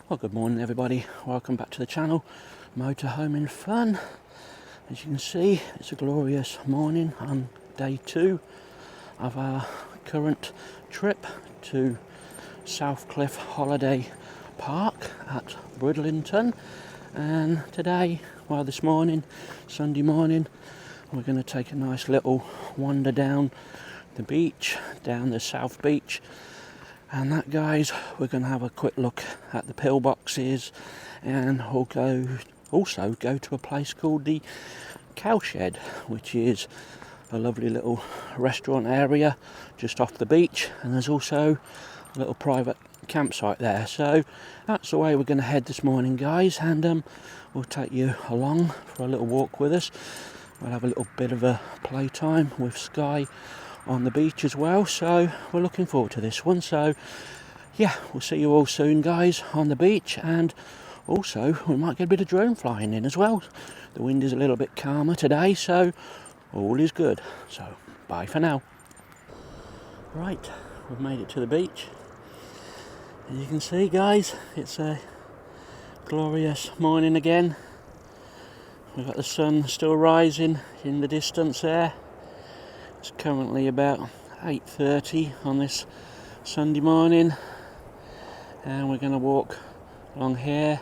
Well, good morning everybody, welcome back to the channel, Motorhome in Fun. As you can see, it's a glorious morning on day 2 of our current trip to Southcliffe Holiday Park at Bridlington. And today, well this morning, Sunday morning, we're going to take a nice little wander down the beach, down the South Beach. And that, guys, we're going to have a quick look at the pillboxes, and we'll also go to a place called the Cowshed, which is a lovely little restaurant area just off the beach, and there's also a little private campsite there. So that's the way we're going to head this morning, guys, and we'll take you along for a little walk with us. We'll have a little bit of a playtime with Sky on the beach as well, so we're looking forward to this one. So yeah, we'll see you all soon, guys, on the beach, and also we might get a bit of drone flying in as well. The wind is a little bit calmer today, so all is good. So bye for now. Right, we've made it to the beach. As you can see, guys, it's a glorious morning again. We've got the sun still rising in the distance there. It's currently about 8:30 on this Sunday morning, and we're going to walk along here.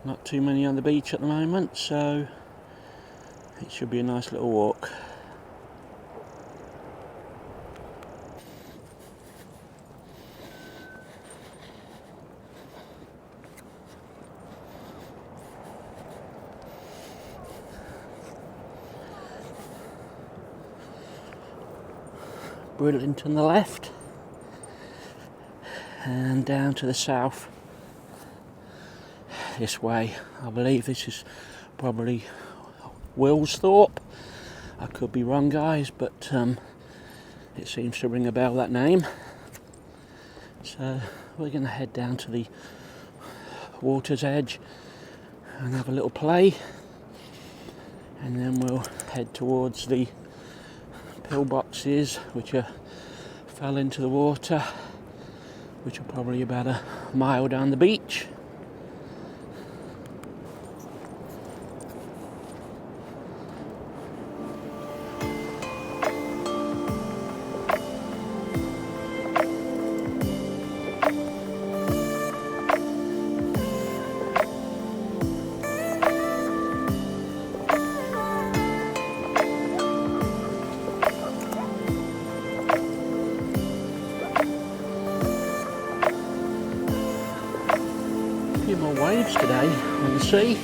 Not too many on the beach at the moment, so it should be a nice little walk. Bridlington on the left, and down to the south this way. I believe this is probably Wilsthorpe. I could be wrong, guys, but it seems to ring a bell, that name. So we're going to head down to the water's edge and have a little play, and then we'll head towards the pillboxes, which fell into the water, which are probably about a mile down the beach. More waves today on the sea.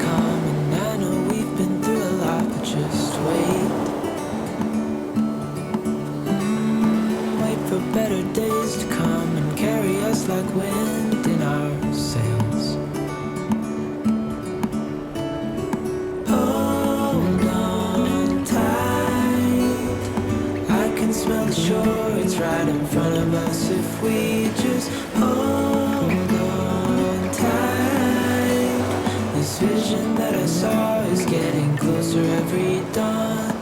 coming. I know we've been through a lot, but just wait. Wait for better days to come and carry us like wind in our sails. Hold on tight, I can smell the shore, it's right in front of us. If we just hold on tight, this vision that I saw is getting closer every dawn.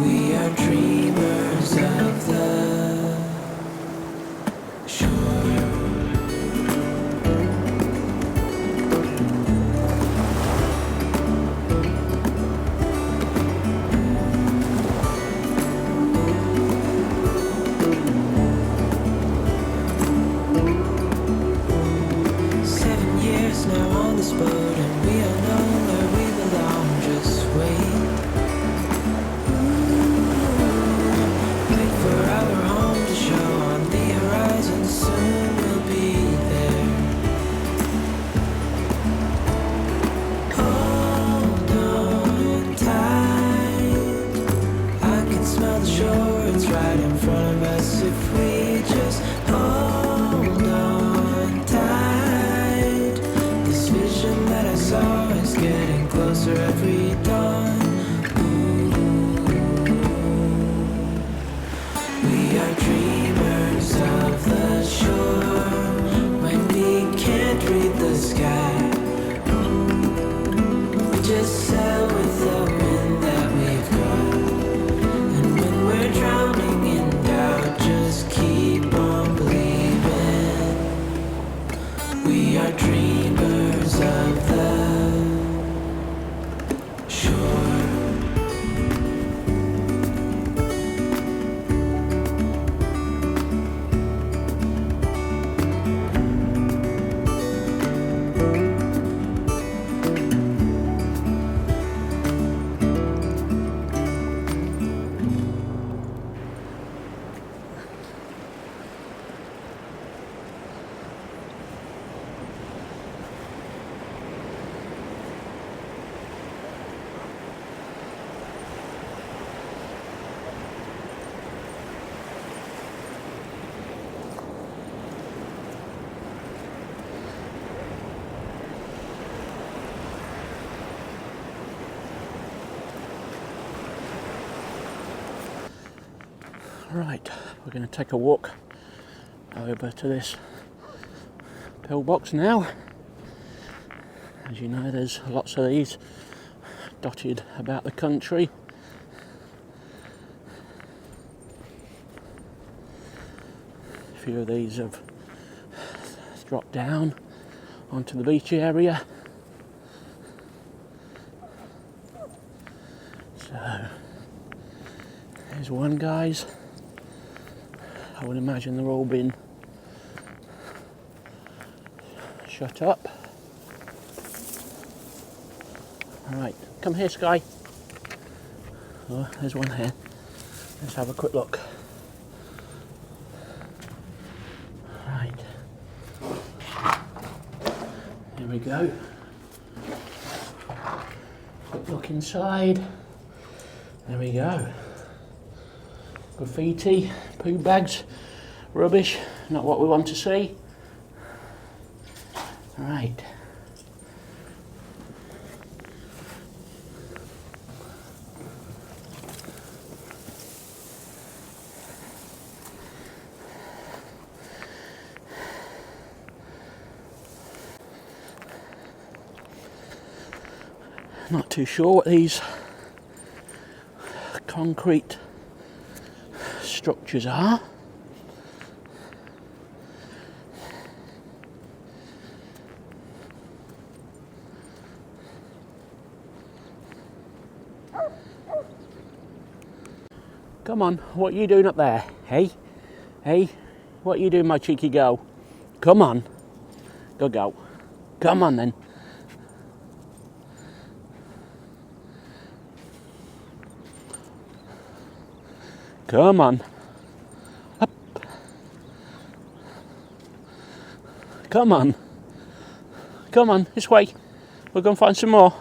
We are dreamers of the shore. 7 years now on this boat, and we all know where we belong. Just wait. Wait for our home to show on the horizon. Soon we'll be there. Hold on tight, I can smell the shore, it's right in front of us. If we just hold on tight, this vision that I saw is getting closer every dawn. We are dreamers of the shore. When we can't read the sky, we just sail with the wind that we've got. And when we're drowning in doubt, just keep on believing. We are dreamers of the shore. Right, we're going to take a walk over to this pillbox now. As you know, there's lots of these dotted about the country. A few of these have dropped down onto the beach area. So there's one, guys. I would imagine they're all been shut up. Alright, come here, Sky. Oh, there's one here. Let's have a quick look. Right. Here we go. Quick look inside. There we go. Graffiti, poo bags, rubbish, not what we want to see. Right. Not too sure what these concrete structures are. Come on, what are you doing up there? Hey? Hey? What are you doing, my cheeky girl? Come on. Go. Come on then. Come on. Up. Come on. Come on, this way. We'll go and find some more.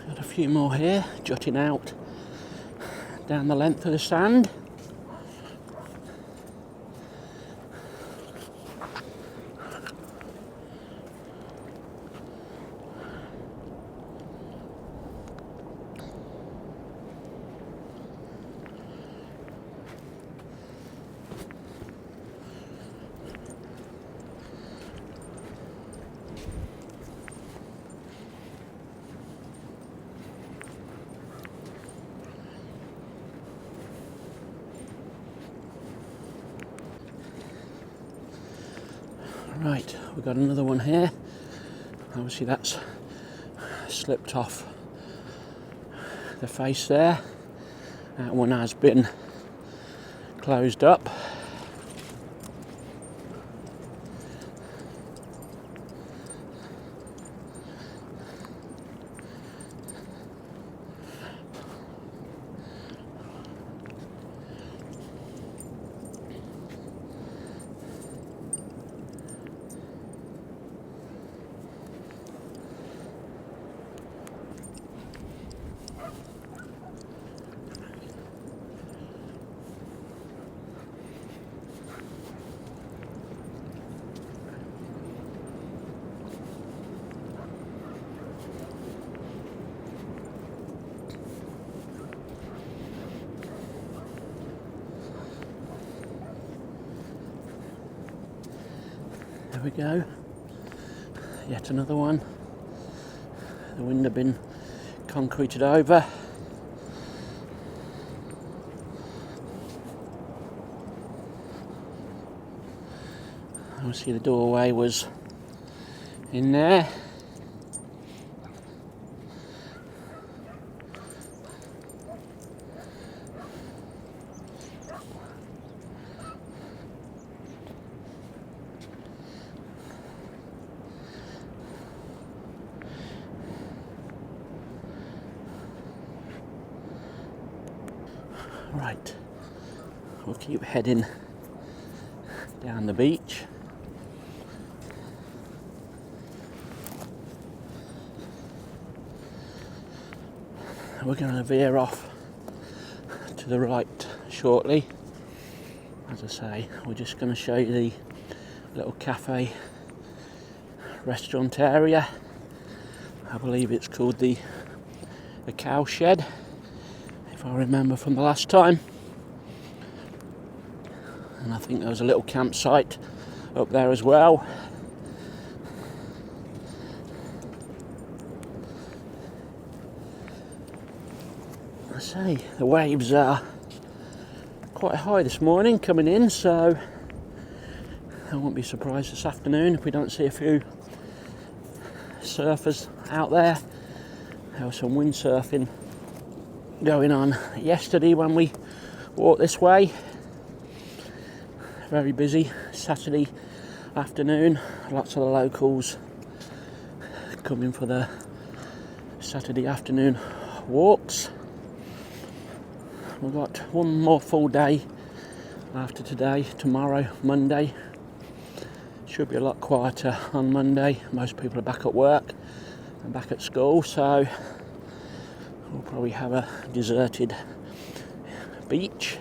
Got a few more here, jutting out down the length of the sand. Right, we've got another one here. Obviously that's slipped off the face there. That one has been closed up. There we go. Yet another one. The wind had been concreted over. Obviously the doorway was in there. Right, we'll keep heading down the beach. We're going to veer off to the right shortly. As I say, we're just going to show you the little cafe restaurant area. I believe it's called the Cow Shed, if I remember from the last time. And I think there was a little campsite up there as well. I say, the waves are quite high this morning coming in, so I won't be surprised this afternoon if we don't see a few surfers out there. There was some windsurfing going on yesterday when we walked this way. Very busy Saturday afternoon. Lots of the locals coming for the Saturday afternoon walks. We've got one more full day after today. Tomorrow, Monday, should be a lot quieter on Monday. Most people are back at work and back at school, so we'll probably have a deserted beach.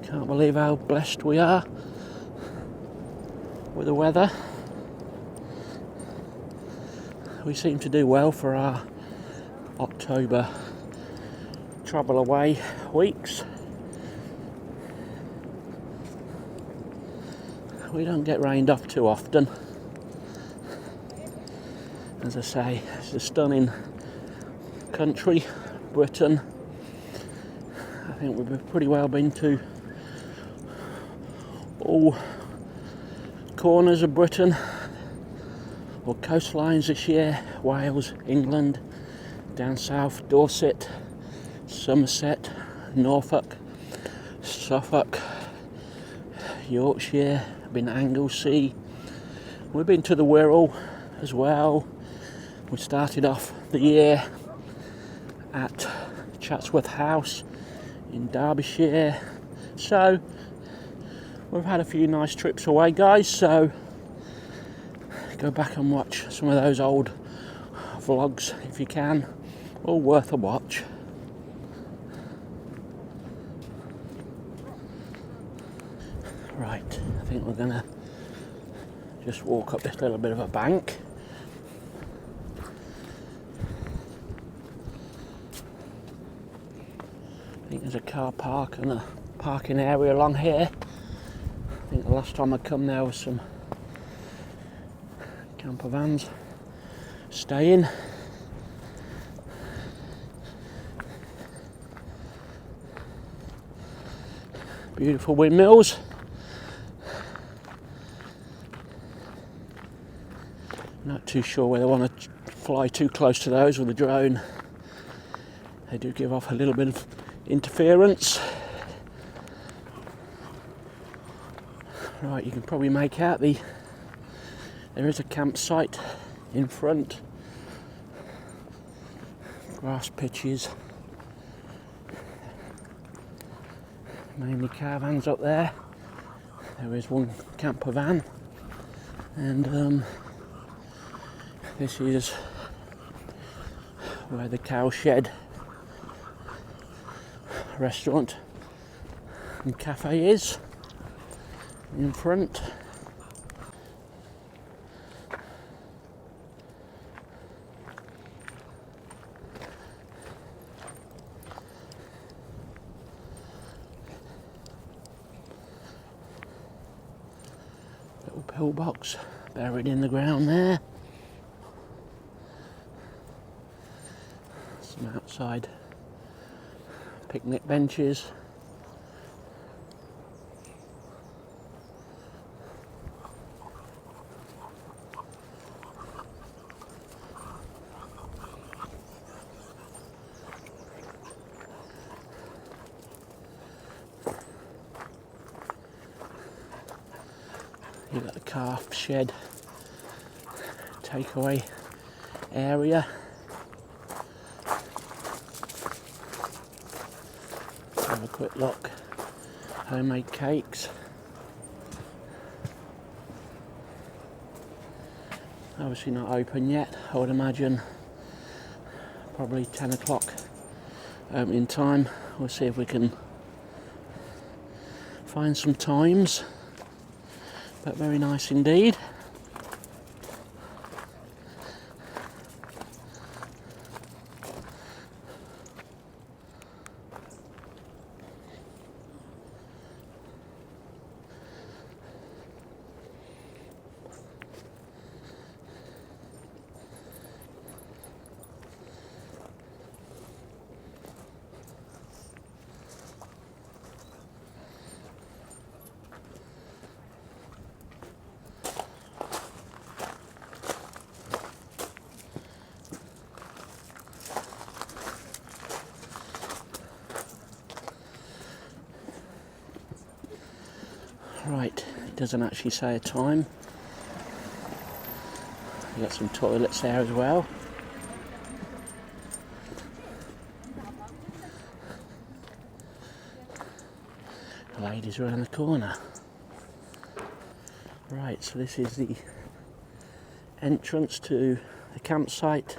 Can't believe how blessed we are. with the weather. We seem to do well for our October travel away weeks. We don't get rained off too often. As I say, it's a stunning country, Britain. I think we've pretty well been to all corners of Britain or coastlines this year. Wales, England, down south, Dorset, Somerset, Norfolk, Suffolk, Yorkshire, been Anglesey. We've been to the Wirral as well. We started off the year at Chatsworth House in Derbyshire. So we've had a few nice trips away, guys, so go back and watch some of those old vlogs if you can. All worth a watch. Right, I think we're gonna just walk up this little bit of a bank. I think there's a car park and a parking area along here. I think the last time I come there was some camper vans staying. Beautiful windmills. Not too sure whether I want to fly too close to those with the drone. They do give off a little bit of interference. Right, you can probably make out there is a campsite in front. Grass pitches. Mainly caravans up there. There is one camper van, and this is where the cow shed restaurant and cafe is in front. Little pillbox buried in the ground there. Some outside picnic benches. You've got the calf shed takeaway area. Have a quick look. Homemade cakes. Obviously not open yet. I would imagine probably 10 o'clock opening time. We'll see if we can find some times. But very nice indeed. Right, it doesn't actually say a time. You've got some toilets there as well. The ladies around the corner. Right, so this is the entrance to the campsite.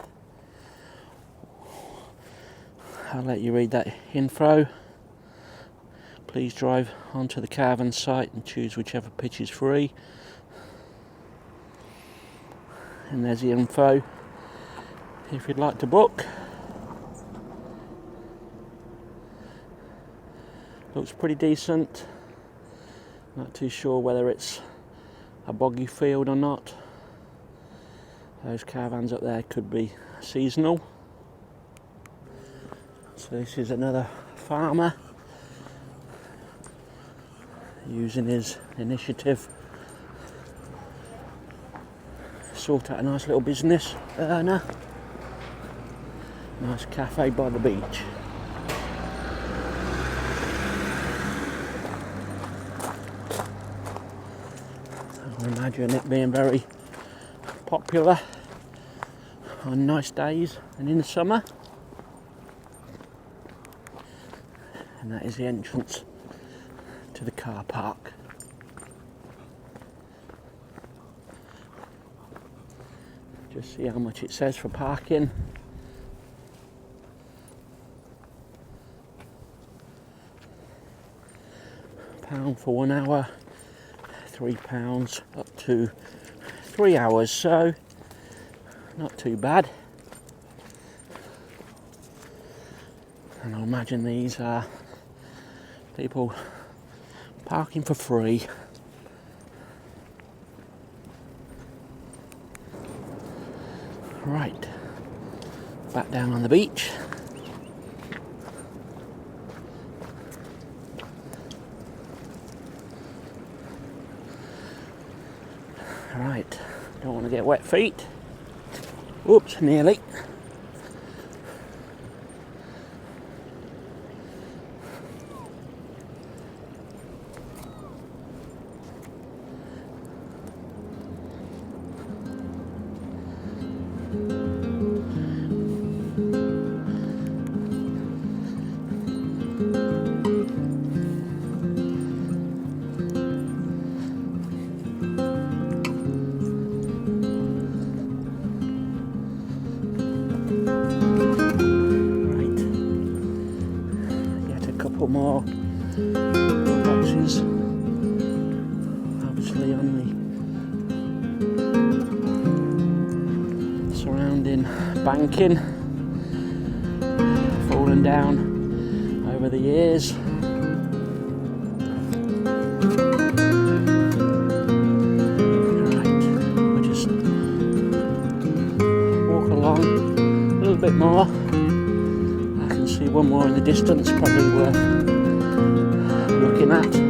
I'll let you read that info. Please drive onto the caravan site and choose whichever pitch is free. and there's the info if you'd like to book. Looks pretty decent. Not too sure whether it's a boggy field or not. Those caravans up there could be seasonal. So this is another farmer using his initiative to sort out a nice little business earner. Nice cafe by the beach. I imagine it being very popular on nice days and in the summer. And that is the entrance to the car park. Just see how much it says for parking. £1 for 1 hour, £3 up to 3 hours, so not too bad. And I imagine these are people parking for free. Right, back down on the beach. Right, don't want to get wet feet. Oops, nearly. More boxes, obviously on the surrounding banking, fallen down over the years. Right, we'll just walk along a little bit more. I can see one more in the distance, probably worth looking at.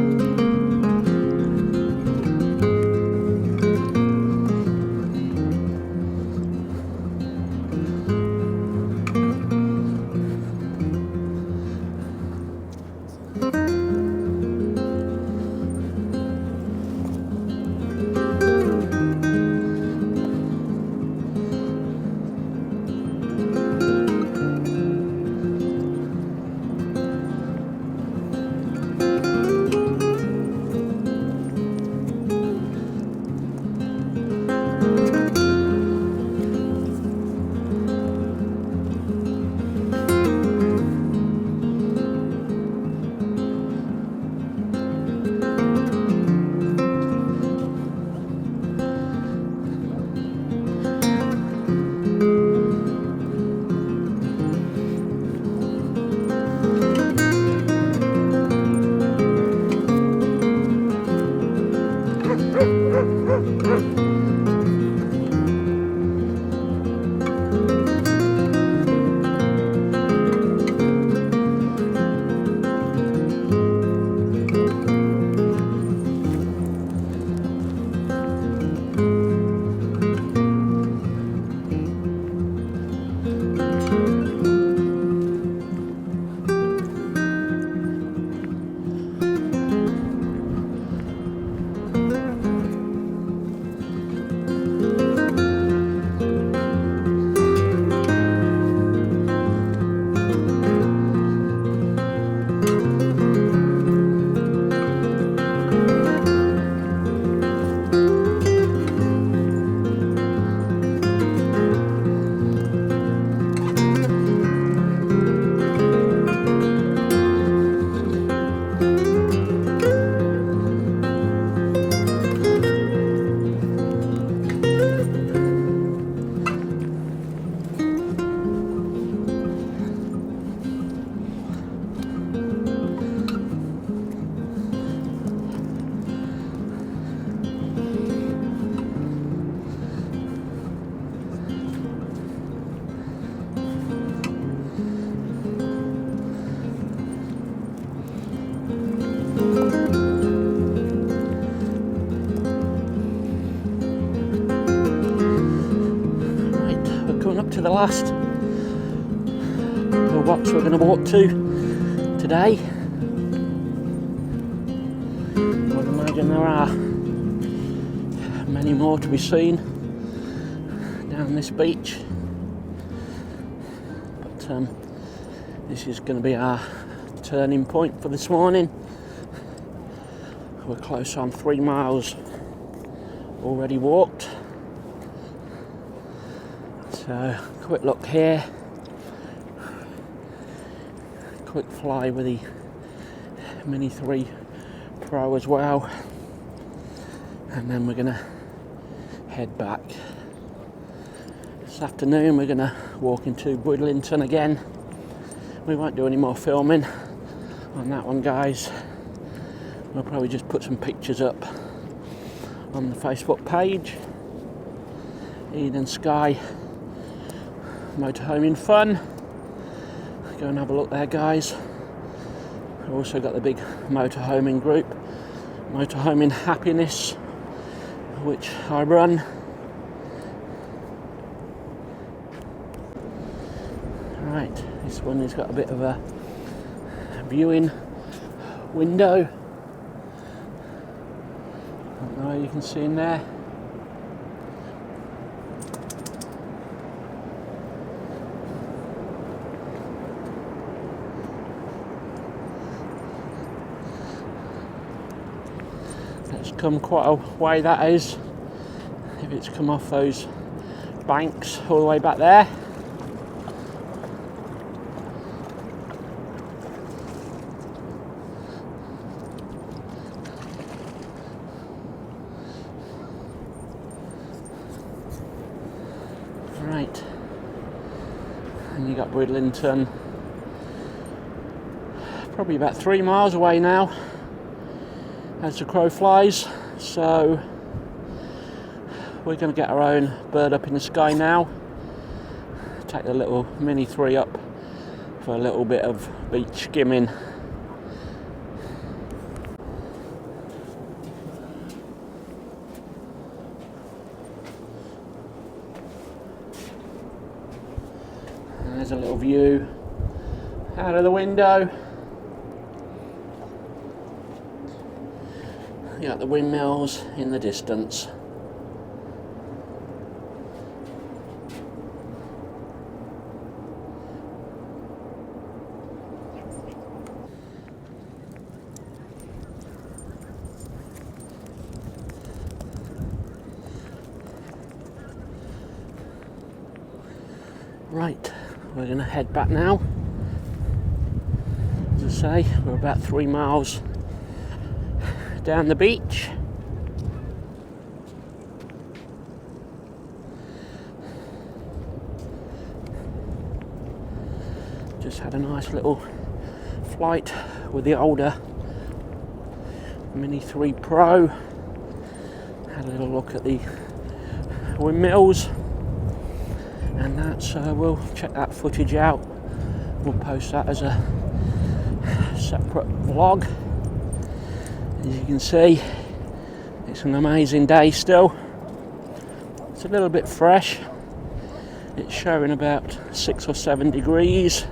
to the last little box we're going to walk to today. I would imagine there are many more to be seen down this beach, but this is going to be our turning point for this morning. We're close on 3 miles already walked. So quick look here, quick fly with the Mini 3 Pro as well, and then we're gonna head back. This afternoon we're gonna walk into Bridlington again. We won't do any more filming on that one, guys. We'll probably just put some pictures up on the Facebook page. Eden Sky Motorhoming Fun. Go and have a look there, guys. We've also got the big motorhoming group, Motorhoming Happiness, which I run. Right, this one has got a bit of a viewing window. I don't know, you can see in there. It's come quite a way, that is, if it's come off those banks all the way back there. Right, and you got Bridlington, probably about 3 miles away now as the crow flies, so we're going to get our own bird up in the sky now. Take the little Mini 3 up for a little bit of beach skimming. And there's a little view out of the window. You got the windmills in the distance. Right, we're going to head back now. As I say, we're about 3 miles down the beach. Just had a nice little flight with the older Mini 3 Pro. Had a little look at the windmills and that, so we'll check that footage out. We'll post that as a separate vlog. As you can see, it's an amazing day still. It's a little bit fresh. It's showing about 6 or 7 degrees,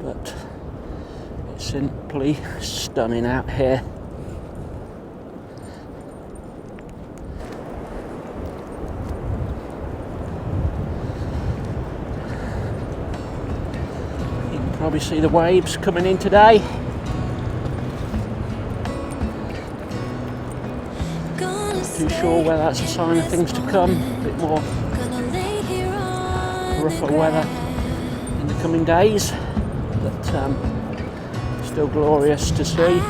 but it's simply stunning out here. You can probably see the waves coming in today. Too sure whether that's a sign of things to come, a bit more rougher weather in the coming days, but still glorious to see.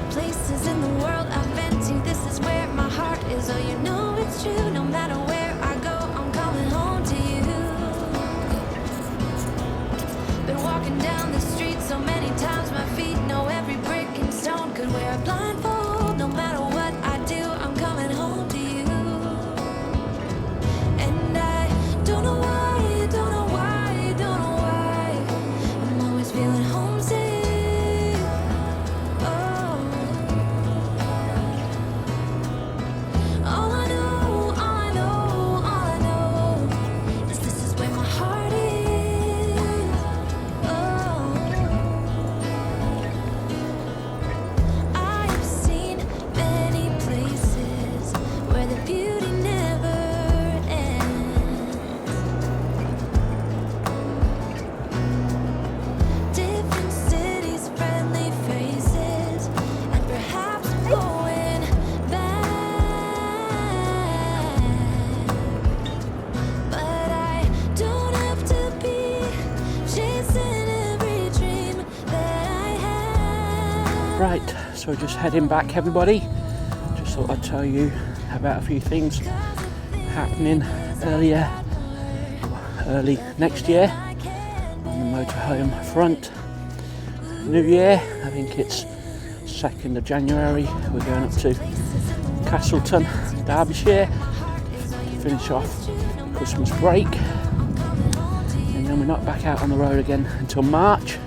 Places in the world I've been to, wear a blindfold. No matter what I do, I'm coming home to you. And I don't know why, don't know why, don't know why, I'm always feeling homesick. Oh, all I know, all I know, all I know is this is where my heart is. Oh, I have seen many places where the beauty never ends. Different cities, friendly faces, and perhaps I'm going back. But I don't have to be chasing every dream that I have. Right, so we're just heading back, everybody. Just thought I'd tell you about a few things happening early next year on the motorhome front. New Year, I think it's 2nd of January. We're going up to Castleton, Derbyshire, to finish off Christmas break, and then we're not back out on the road again until March.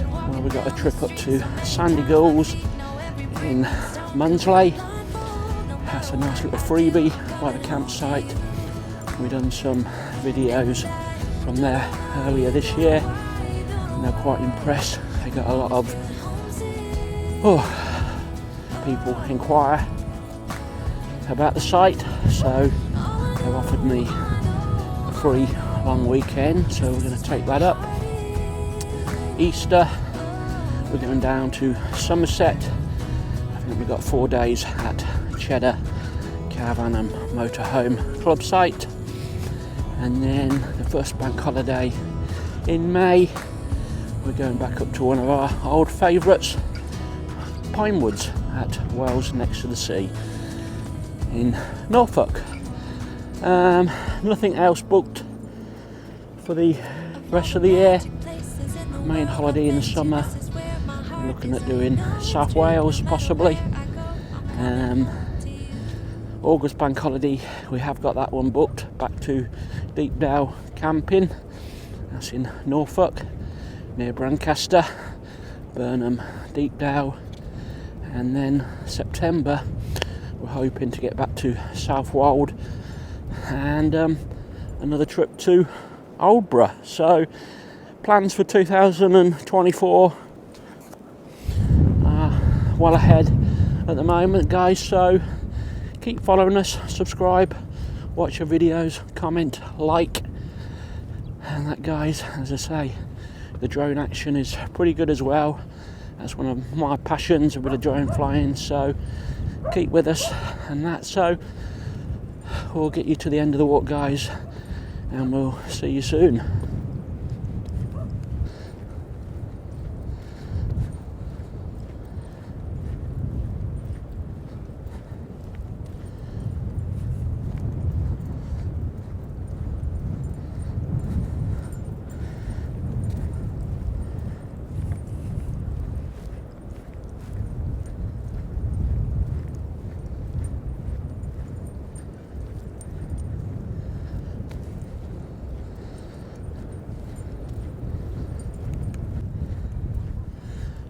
Well, we got a trip up to Sandy Gulls in Munsley. That's a nice little freebie by the campsite. We've done some videos from there earlier this year, and they're quite impressed. They got a lot of people inquire about the site, so they've offered me a free long weekend, so we're going to take that up. Easter, we're going down to Somerset. I think we've got 4 days at Cheddar Caravan and Motorhome Club site, and then the first bank holiday in May, we're going back up to one of our old favourites, Pinewoods at Wells Next to the Sea in Norfolk. Nothing else booked for the rest of the year. Main holiday in the summer, we're looking at doing South Wales possibly. August bank holiday, we have got that one booked, back to Deepdale camping. That's in Norfolk near Brancaster, Burnham, Deepdale, and then September we're hoping to get back to Southwold and another trip to Aldborough. So plans for 2024 are well ahead at the moment, guys, so keep following us, subscribe, watch our videos, comment, like, and that, guys, as I say, the drone action is pretty good as well. That's one of my passions, a bit of drone flying, so keep with us and that. So we'll get you to the end of the walk, guys, and we'll see you soon.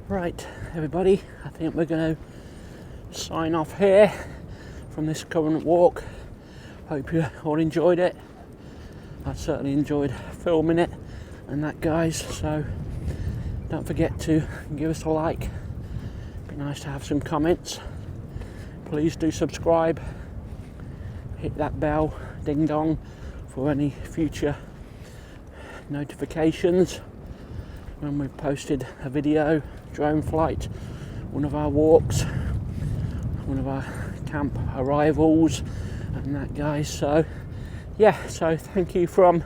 Right, everybody, I think we're going to sign off here from this current walk. Hope you all enjoyed it. I certainly enjoyed filming it and that, guys, so don't forget to give us a like. Be nice to have some comments. Please do subscribe, hit that bell, ding dong, for any future notifications when we've posted a video, drone flight, one of our walks, one of our camp arrivals and that, guys. So yeah, so thank you from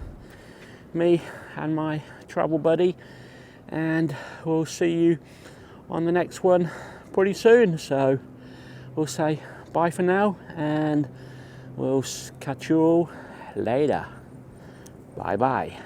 me and my travel buddy, and we'll see you on the next one pretty soon. So we'll say bye for now, and we'll catch you all later. Bye bye.